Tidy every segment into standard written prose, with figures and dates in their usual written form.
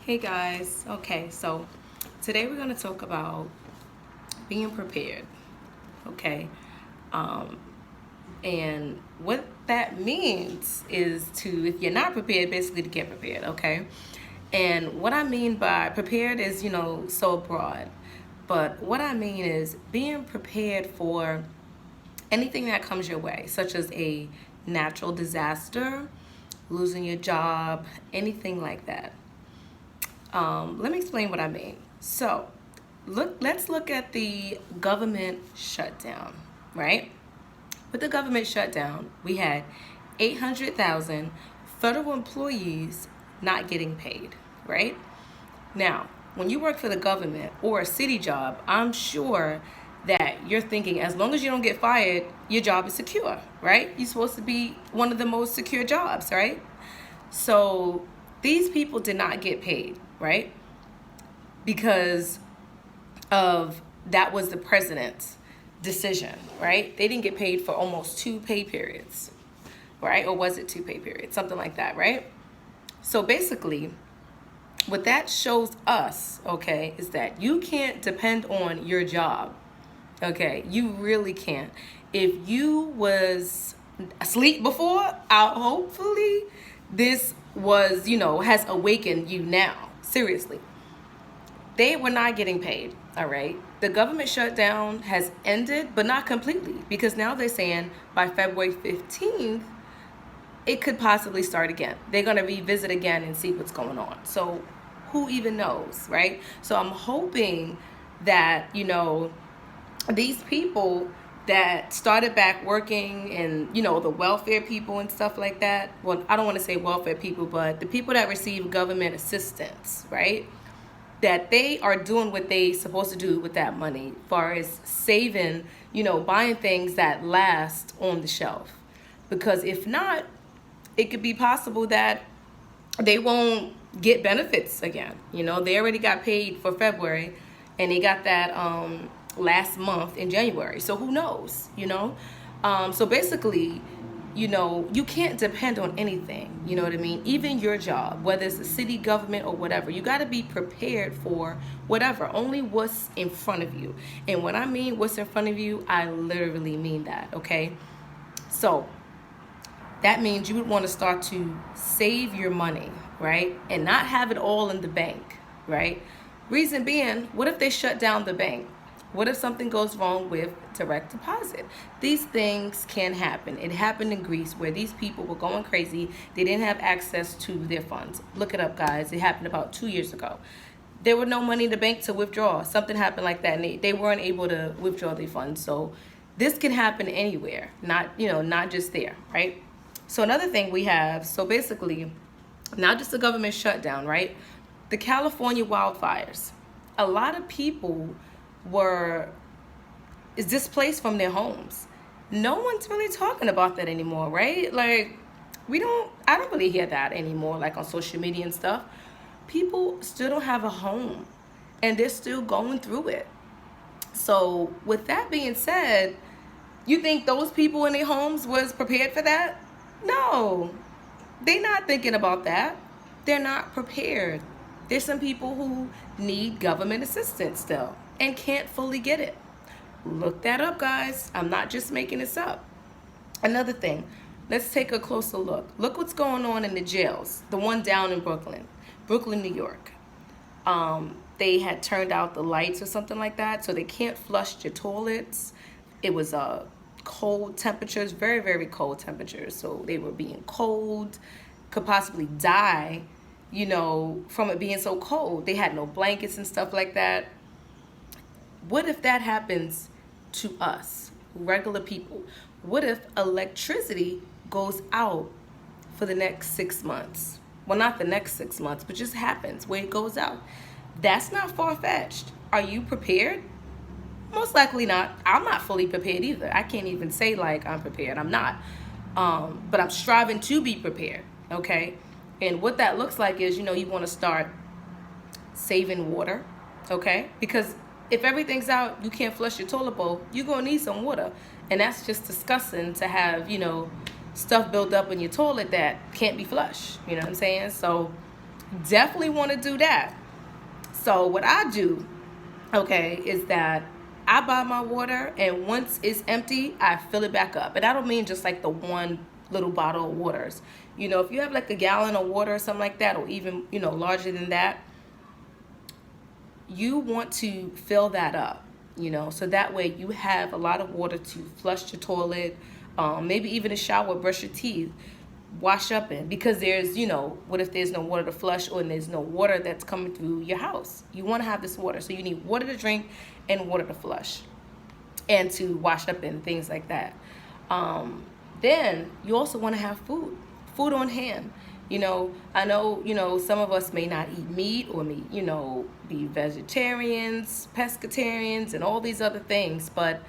Hey guys, okay, so today we're going to talk about being prepared, okay? Um, and what that means is to, if you're not prepared, basically to get prepared, okay? And what I mean by prepared is, so broad. But what I mean is being prepared for anything that comes your way, such as a natural disaster, losing your job, anything like that. Let me explain what I mean. So, let's look at the government shutdown, right? With the government shutdown, we had 800,000 federal employees not getting paid, right? Now, when you work for the government or a city job, I'm sure that you're thinking as long as you don't get fired, your job is secure, right? You're supposed to be one of the most secure jobs, right? So these people did not get paid, right? Because of that was the president's decision, right? They didn't get paid for almost two pay periods, right? Or was it two pay periods? Something like that, right? So basically, what that shows us, okay, is that you can't depend on your job. Okay, you really can't. If you was asleep before, hopefully this was, has awakened you now. Seriously. They were not getting paid, all right? The government shutdown has ended, but not completely, because now they're saying by February 15th, it could possibly start again. They're going to revisit again and see what's going on. So who even knows, right? So I'm hoping that, these people that started back working and, the welfare people and stuff like that. Well, I don't want to say welfare people, but the people that receive government assistance, right? That they are doing what they supposed to do with that money, as far as saving, buying things that last on the shelf. Because if not, it could be possible that they won't get benefits again. They already got paid for February and they got that last month in January. So who knows, So basically, you can't depend on anything, you know what I mean? Even your job, whether it's the city government or whatever, you got to be prepared for whatever, only what's in front of you. And when I mean what's in front of you, I literally mean that, okay? So that means you would want to start to save your money, right? And not have it all in the bank, right? Reason being, what if they shut down the bank? What if something goes wrong with direct deposit? These things can happen. It happened in Greece where these people were going crazy. They didn't have access to their funds. Look it up, guys. It happened about 2 years ago. There were no money in the bank to withdraw. Something happened like that, and they weren't able to withdraw their funds. So this can happen anywhere, not just there, right? So another thing we have, so basically, not just the government shutdown, right? The California wildfires. A lot of people is displaced from their homes. No one's really talking about that anymore, right? Like, I don't really hear that anymore, like on social media and stuff. People still don't have a home and they're still going through it. So with that being said, you think those people in their homes was prepared for that? No, they're not thinking about that. They're not prepared. There's some people who need government assistance still and can't fully get it. Look that up, guys. I'm not just making this up. Another thing, let's take a closer look. Look what's going on in the jails. The one down in Brooklyn, New York. They had turned out the lights or something like that, so they can't flush your toilets. It was cold temperatures, very, very cold temperatures. So they were being cold, could possibly die, from it being so cold. They had no blankets and stuff like that. What if that happens to us, regular people? What if electricity goes out for the next 6 months? Well, not the next 6 months, but just happens where it goes out. That's not far-fetched. Are you prepared? Most likely not. I'm not fully prepared either. I can't even say like I'm prepared. I'm not. But I'm striving to be prepared, okay? And what that looks like is, you want to start saving water, okay? Because if everything's out, you can't flush your toilet bowl, you're going to need some water. And that's just disgusting to have, stuff built up in your toilet that can't be flushed. You know what I'm saying? So definitely want to do that. So what I do, okay, is that I buy my water, and once it's empty, I fill it back up. And I don't mean just like the one little bottle of waters. You know, if you have like a gallon of water or something like that, or even, you know, larger than that, you want to fill that up, you know, so that way you have a lot of water to flush your toilet, maybe even a shower, brush your teeth, wash up in, because there's, you know, what if there's no water to flush, or there's no water that's coming through your house? You want to have this water, so you need water to drink and water to flush and to wash up in, things like that. Then you also want to have food on hand. You know, I know, you know, some of us may not eat meat, or you know, be vegetarians, pescatarians, and all these other things, but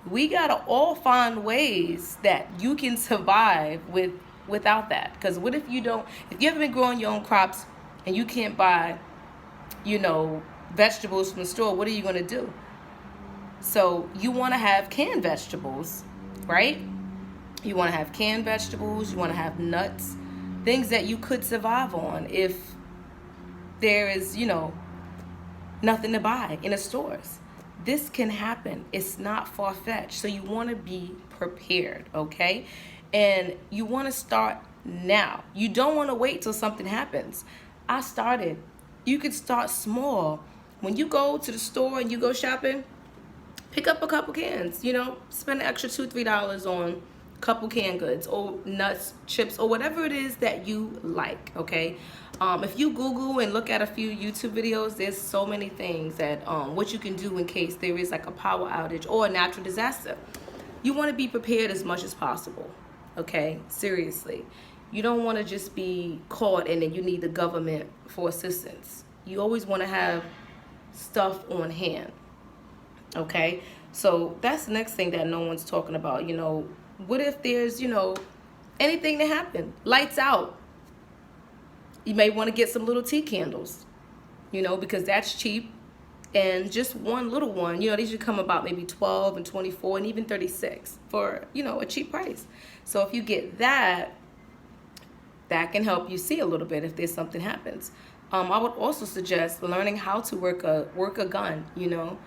we gotta all find ways that you can survive without that. Because what if you haven't been growing your own crops and you can't buy, you know, vegetables from the store? What are you gonna do? So you want to have canned vegetables, right? You want to have canned vegetables, you want to have nuts, things that you could survive on if there is, you know, nothing to buy in the stores. This can happen. It's not far-fetched. So you want to be prepared, okay? And you want to start now. You don't want to wait till something happens. I started. You could start small. When you go to the store and you go shopping, pick up a couple cans, you know, spend an extra $2, $3 on couple canned goods, or nuts, chips, or whatever it is that you like, okay? If you Google and look at a few YouTube videos, there's so many things that what you can do in case there is like a power outage or a natural disaster. You want to be prepared as much as possible, okay? Seriously. You don't want to just be caught and then you need the government for assistance. You always want to have stuff on hand, okay? So that's the next thing that no one's talking about. You know, what if there's, you know, anything that happened? Lights out. You may want to get some little tea candles, you know, because that's cheap. And just one little one, you know, these should come about maybe 12 and 24 and even 36 for, you know, a cheap price. So if you get that, that can help you see a little bit if there's something happens. I would also suggest learning how to work a gun, you know.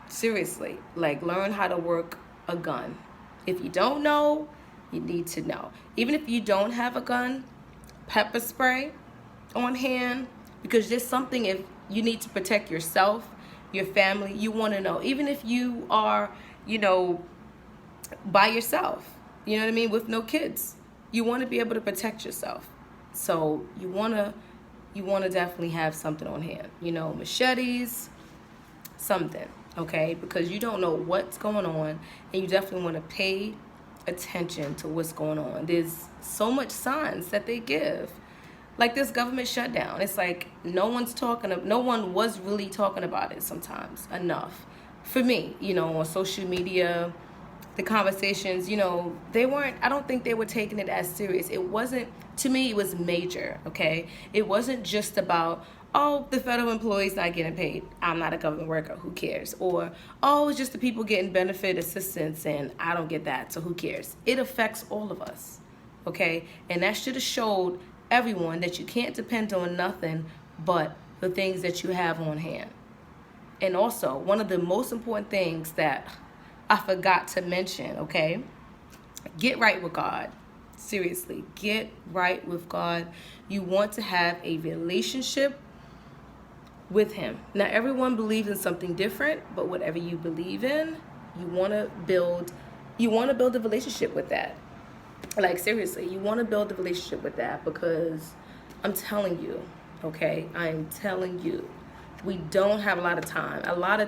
Seriously, like learn how to work a gun. If you don't know, you need to know. Even if you don't have a gun, pepper spray on hand, because there's something, if you need to protect yourself, your family, you want to know. Even if you are, you know, by yourself, you know what I mean, with no kids, you want to be able to protect yourself. So you want to definitely have something on hand, you know, machetes, something, okay? Because you don't know what's going on, and you definitely want to pay attention to what's going on. There's so much signs that they give, like this government shutdown. It's like no one was really talking about it sometimes enough. For me, you know, on social media, the conversations, you know, I don't think they were taking it as serious. It wasn't, to me, it was major, okay? It wasn't just about, oh, the federal employees not getting paid, I'm not a government worker, who cares? Or, oh, it's just the people getting benefit assistance and I don't get that, so who cares? It affects all of us, okay? And that should have showed everyone that you can't depend on nothing but the things that you have on hand. And also, one of the most important things that I forgot to mention, okay? Get right with God. Seriously, get right with God. You want to have a relationship with Him. Now, everyone believes in something different, but whatever you believe in, you want to build a relationship with that. Like, seriously, you want to build a relationship with that, because I'm telling you, okay, I'm telling you, we don't have a lot of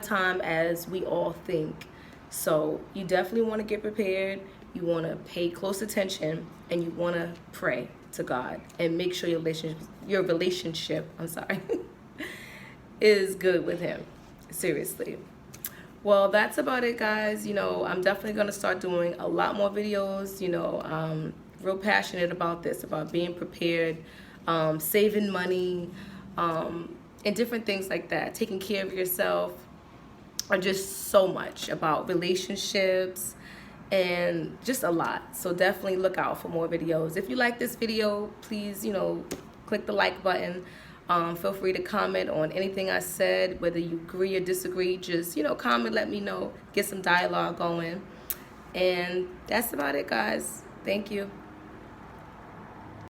time as we all think. So you definitely want to get prepared. You want to pay close attention, and you want to pray to God and make sure your relationship is good with Him. Seriously. Well, that's about it, guys. You know, I'm definitely going to start doing a lot more videos. You know, I'm real passionate about this, about being prepared, saving money, and different things like that. Taking care of yourself, or just so much about relationships and just a lot. So definitely look out for more videos. If you like this video, please, you know, click the like button. Feel free to comment on anything I said, whether you agree or disagree. Just, comment, let me know, get some dialogue going. And that's about it, guys. Thank you.